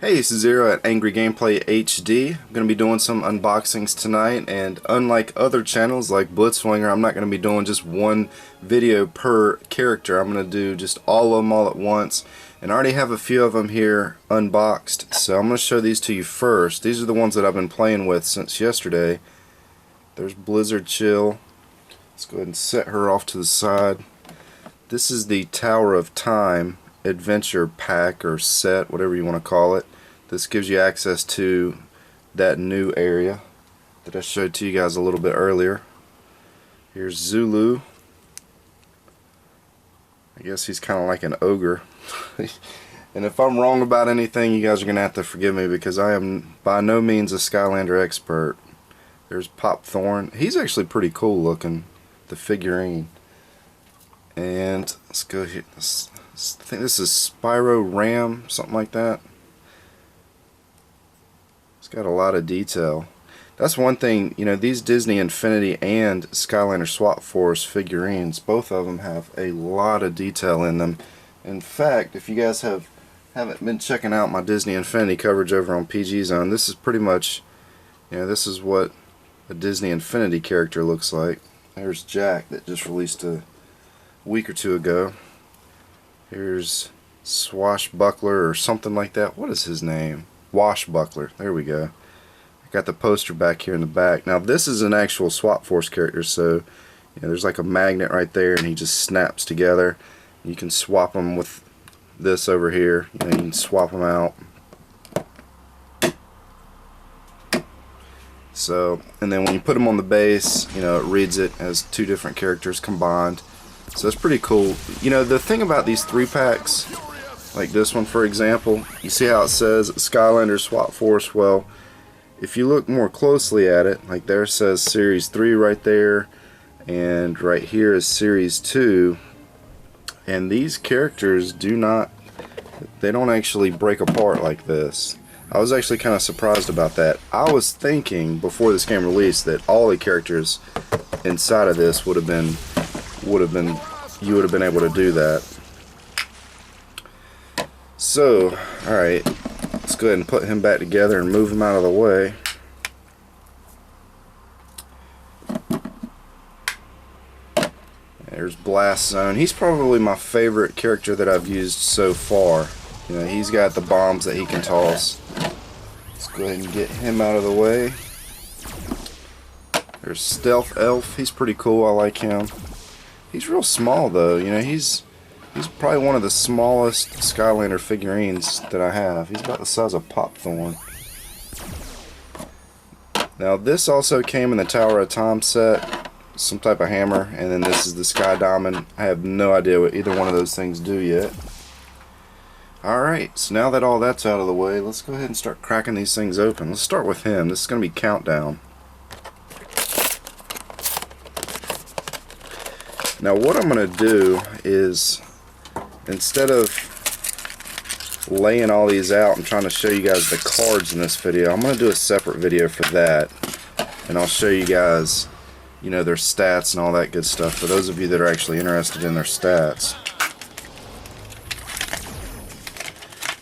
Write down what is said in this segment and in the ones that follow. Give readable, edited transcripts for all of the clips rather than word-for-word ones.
Hey, this is Zero at Angry Gameplay HD. I'm going to be doing some unboxings tonight, and unlike other channels like Blitzwinger, I'm not going to be doing just one video per character. I'm going to do just all of them all at once, and I already have a few of them here unboxed, so I'm going to show these to you first. These are the ones that I've been playing with since yesterday. There's Blizzard Chill. Let's go ahead and set her off to the side. This is the Tower of Time adventure pack or set, whatever you want to call it. This gives you access to that new area that I showed to you guys a little bit earlier. Here's Zulu. I guess he's kind of like an ogre. And if I'm wrong about anything, you guys are going to have to forgive me because I am by no means a Skylander expert. There's Pop Thorn. He's actually pretty cool looking, the figurine. And let's go here. I think this is Spyro Ram, something like that. It's got a lot of detail. That's one thing, you know, these Disney Infinity and Skylander-swapforce figurines, both of them have a lot of detail in them. In fact, if you guys haven't been checking out my Disney Infinity coverage over on PG Zone, this is pretty much, you know, this is what a Disney Infinity character looks like. There's Jack that just released a week or two ago. Here's Swashbuckler or something like that. What is his name? Washbuckler. There we go. I got the poster back here in the back. Now this is an actual Swapforce character, so you know, there's like a magnet right there and he just snaps together. You can swap them with this over here. You know, you can swap them out. So, and then when you put them on the base, you know, it reads it as two different characters combined. So it's pretty cool. You know, the thing about these 3-packs, like this one for example, you see how it says Skylander-swapforce? Well, if you look more closely at it, like there it says Series 3 right there, and right here is Series 2, and these characters they don't actually break apart like this. I was actually kind of surprised about that. I was thinking before this game released that all the characters inside of this you would have been able to do that. So, alright, let's go ahead and put him back together and move him out of the way. There's Blast Zone. He's probably my favorite character that I've used so far. You know, he's got the bombs that he can toss. Let's go ahead and get him out of the way. There's Stealth Elf. He's pretty cool. I like him. He's real small though. You know, he's probably one of the smallest Skylander figurines that I have. He's about the size of Pop Thorn. Now this also came in the Tower of Time set, some type of hammer, and then this is the Sky Diamond. I have no idea what either one of those things do yet. Alright, so now that all that's out of the way, let's go ahead and start cracking these things open. Let's start with him. This is going to be Countdown. Now what I'm going to do is, instead of laying all these out and trying to show you guys the cards in this video, I'm going to do a separate video for that, and I'll show you guys, you know, their stats and all that good stuff for those of you that are actually interested in their stats.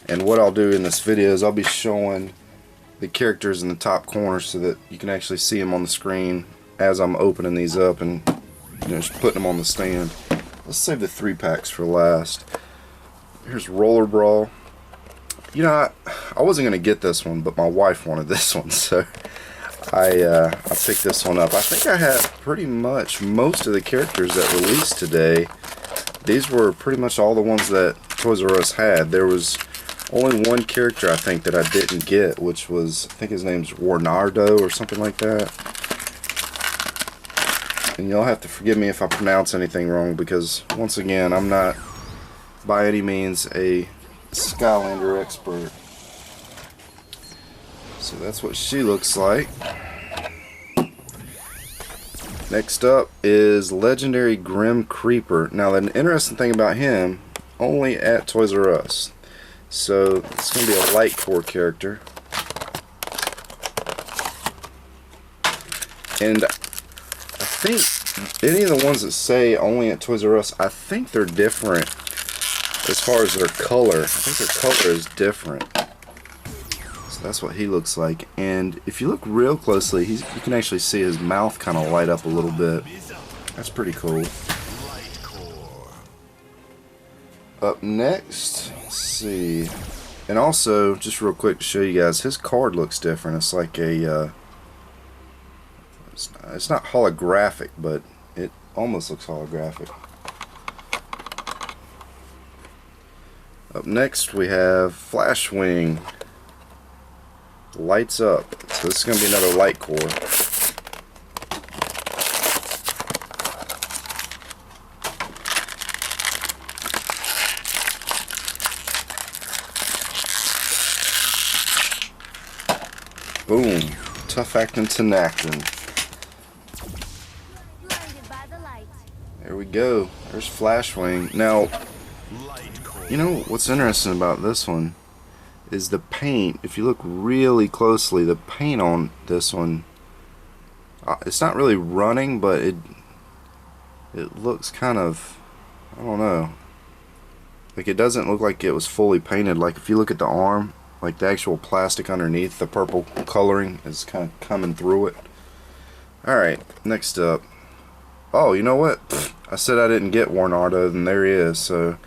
And what I'll do in this video is I'll be showing the characters in the top corner so that you can actually see them on the screen as I'm opening these up and, you know, just putting them on the stand. Let's save the 3-packs for last. Here's Roller Brawl. You know, I wasn't going to get this one, but my wife wanted this one, so I picked this one up. I think I have pretty much most of the characters that released today. These were pretty much all the ones that Toys R Us had. There was only one character I think that I didn't get, which was, I think his name's Warnado or something like that. And you'll have to forgive me if I pronounce anything wrong because, once again, I'm not by any means a Skylander expert. So that's what she looks like. Next up is Legendary Grim Creeper. Now, an interesting thing about him, only at Toys R Us. So it's going to be a light core character. And I think any of the ones that say only at Toys R Us, I think they're different as far as their color. I think their color is different. So that's what he looks like. And if you look real closely, you can actually see his mouth kind of light up a little bit. That's pretty cool. Up next, let's see. And also, just real quick to show you guys, his card looks different. It's like a, it's not holographic, but it almost looks holographic. Up next, we have Flashwing. Lights up. So this is going to be another light core. Boom. Tough acting to acting. There we go. There's Flashwing. Now, you know what's interesting about this one is the paint. If you look really closely, the paint on this one, it's not really running, but it looks kind of, I don't know, like it doesn't look like it was fully painted. Like if you look at the arm, like the actual plastic underneath, the purple coloring is kind of coming through it. Alright, next up. Oh, you know what? I said I didn't get Warnado, and there he is, so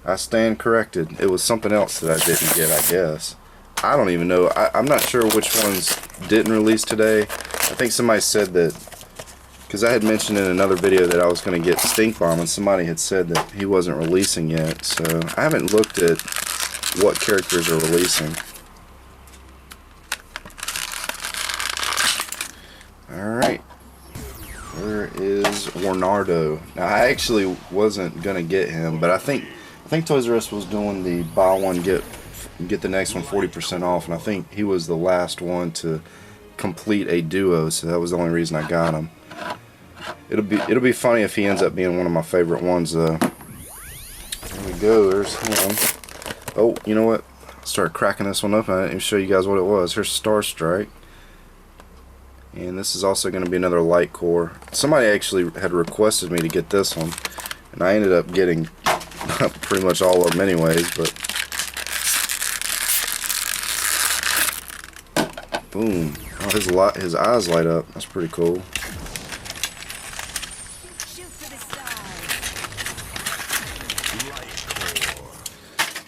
I stand corrected. It was something else that I didn't get, I guess. I don't even know. I'm not sure which ones didn't release today. I think somebody said that, because I had mentioned in another video that I was going to get Stink Bomb, and somebody had said that he wasn't releasing yet. So I haven't looked at what characters are releasing. Alright. Where is Warnado? Now I actually wasn't going to get him, but I think Toys R Us was doing the buy one get the next one 40% off, and I think he was the last one to complete a duo, so that was the only reason I got him. It'll be funny if he ends up being one of my favorite ones though. There we go, there's him. Oh, you know what? I started cracking this one up and I didn't even show you guys what it was. Here's Star Strike. And this is also going to be another light core. Somebody actually had requested me to get this one, and I ended up getting pretty much all of them anyways, but boom. Oh, his eyes light up. That's pretty cool.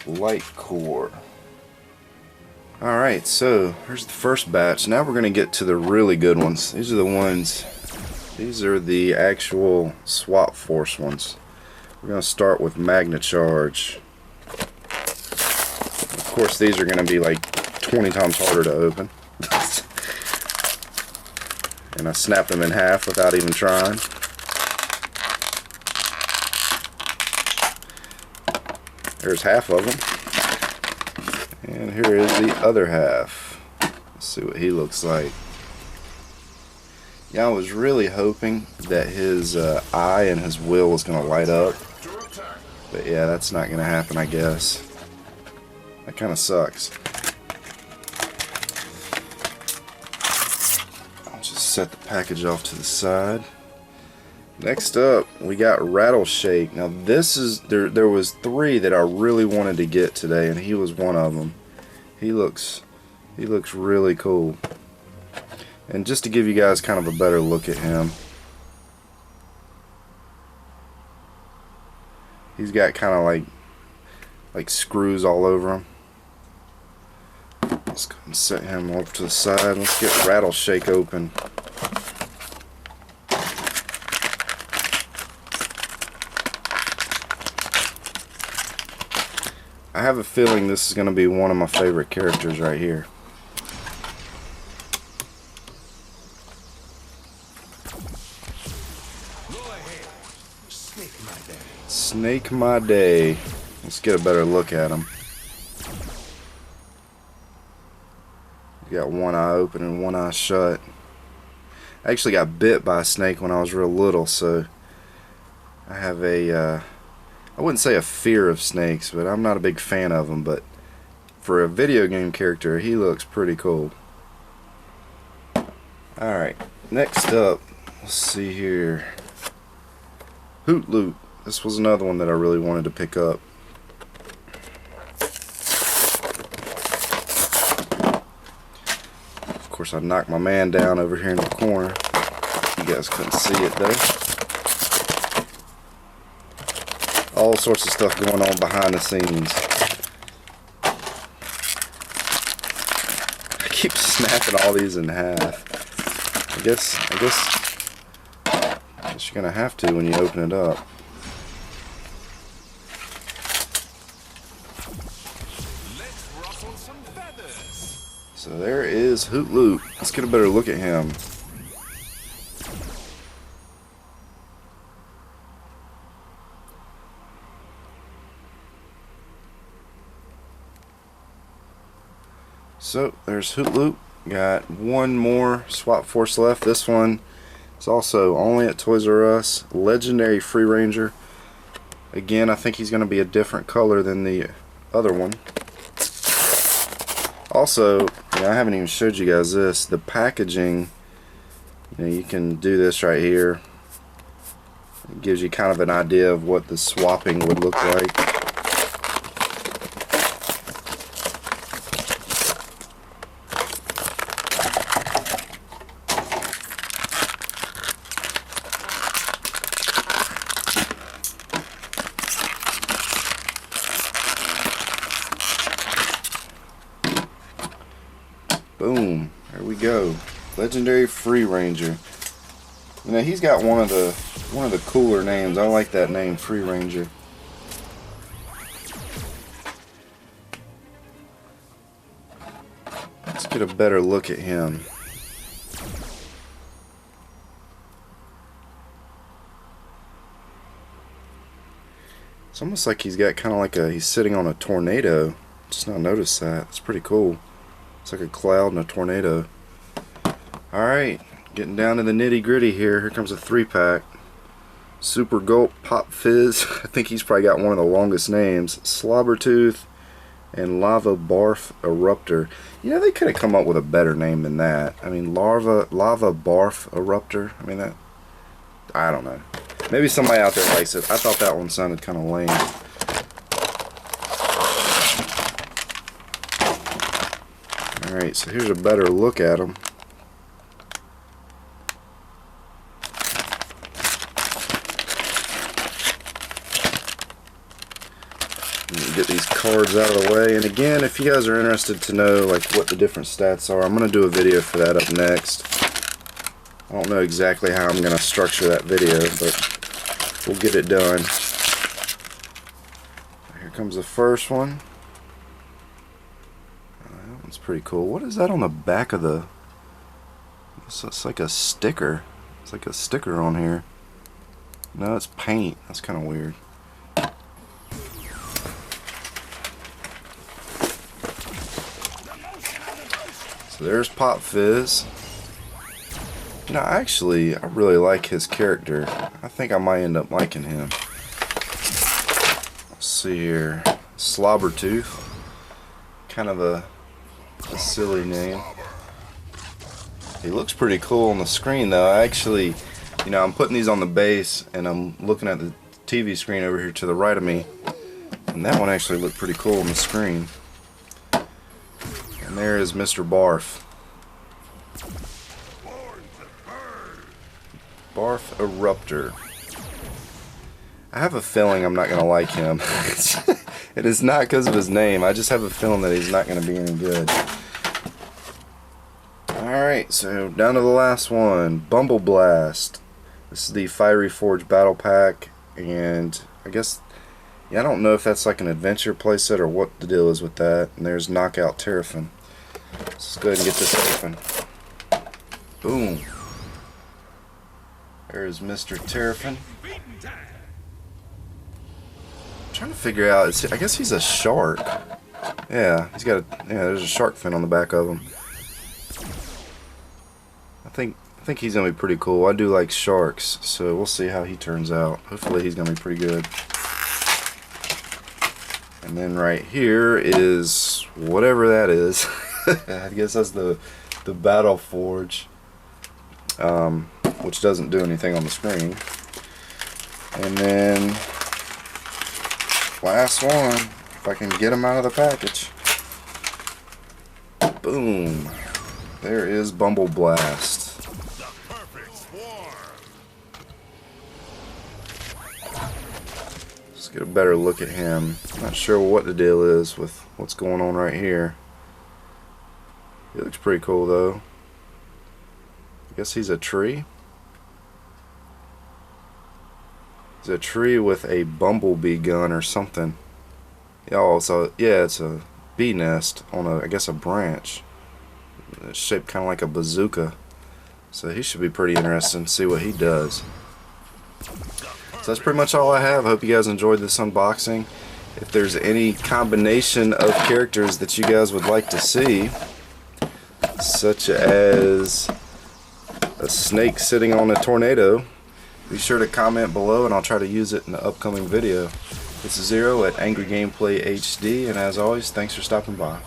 Light core. Alright, so here's the first batch. Now we're going to get to the really good ones. These are the ones, these are the actual Swap Force ones. We're going to start with Magna Charge. Of course, these are going to be like 20 times harder to open. And I snapped them in half without even trying. There's half of them. And here is the other half. Let's see what he looks like. Yeah, I was really hoping that his eye and his will was going to light up. But yeah, that's not going to happen, I guess. That kind of sucks. I'll just set the package off to the side. Next up, we got Rattleshake. Now this is, there was 3 that I really wanted to get today, and he was one of them. He looks really cool. And just to give you guys kind of a better look at him, he's got kind of like screws all over him. Let's go and set him off to the side. Let's get Rattleshake open. I have a feeling this is going to be one of my favorite characters right here. Snake my day. Let's get a better look at him. He's got one eye open and one eye shut. I actually got bit by a snake when I was real little, so I have a I wouldn't say a fear of snakes, but I'm not a big fan of them. But for a video game character, he looks pretty cool. Alright, next up, let's see here. Hoot Loot. This was another one that I really wanted to pick up. course, I knocked my man down over here in the corner. You guys couldn't see it though. All sorts of stuff going on behind the scenes. I keep snapping all these in half. I guess you're gonna have to when you open it up. Let's ruffle some feathers. So there is Hootloop. Let's get a better look at him. So there's Hootloop. Got one more Swap Force left. This one is also only at Toys R Us. Legendary Free Ranger. Again, I think he's going to be a different color than the other one. Also, I haven't even showed you guys this. The packaging, you can do this right here. It gives you kind of an idea of what the swapping would look like. Boom, there we go. Legendary Free Ranger. He's got one of the cooler names. I like that name, Free Ranger. Let's get a better look at him. It's almost like he's got kind of like he's sitting on a tornado. Just not noticed that. It's pretty cool. It's like a cloud and a tornado. Alright, getting down to the nitty gritty here. Here comes a 3-pack. Super Gulp Pop Fizz. I think he's probably got one of the longest names. Slobber Tooth and Lava Barf Eruptor. They could have come up with a better name than that. I mean, Lava Barf Eruptor. I mean, I don't know. Maybe somebody out there likes it. I thought that one sounded kind of lame. Alright, so here's a better look at them. Get these cards out of the way. And again, if you guys are interested to know like what the different stats are, I'm going to do a video for that up next. I don't know exactly how I'm going to structure that video, but we'll get it done. Here comes the first one. That one's pretty cool. What is that on the back of the... It's like a sticker. It's like a sticker on here. No, it's paint. That's kind of weird. So there's Pop Fizz. Actually, I really like his character. I think I might end up liking him. Let's see here. Slobber Tooth. Kind of a silly name. He looks pretty cool on the screen though. I actually, I'm putting these on the base and I'm looking at the TV screen over here to the right of me. And that one actually looked pretty cool on the screen. And there is Mr. Barf. Barf Eruptor. I have a feeling I'm not going to like him. It is not because of his name. I just have a feeling that he's not going to be any good. Alright, so down to the last one. Bumble Blast. This is the Fiery Forge Battle Pack. And I guess, I don't know if that's like an adventure playset or what the deal is with that. And there's Knockout Terrafin. Let's go ahead and get this open. Boom. There's Mr. Terrafin. I'm trying to figure out, I guess he's a shark. Yeah, there's a shark fin on the back of him. I think he's gonna be pretty cool. I do like sharks, so we'll see how he turns out. Hopefully he's gonna be pretty good. And then right here is whatever that is. I guess that's the Battle Forge, which doesn't do anything on the screen. And then last one, if I can get him out of the package. Boom. There is Bumble Blast. The perfect swarm. Let's get a better look at him. Not sure what the deal is with what's going on right here. He looks pretty cool though. I guess he's a tree. He's a tree with a bumblebee gun or something. Oh, so yeah, it's a bee nest on a, I guess, a branch. It's shaped kind of like a bazooka. So he should be pretty interesting to see what he does. So that's pretty much all I have. I hope you guys enjoyed this unboxing. If there's any combination of characters that you guys would like to see, such as a snake sitting on a tornado, be sure to comment below and I'll try to use it in the upcoming video. This is Zero at Angry Gameplay HD, and as always, thanks for stopping by.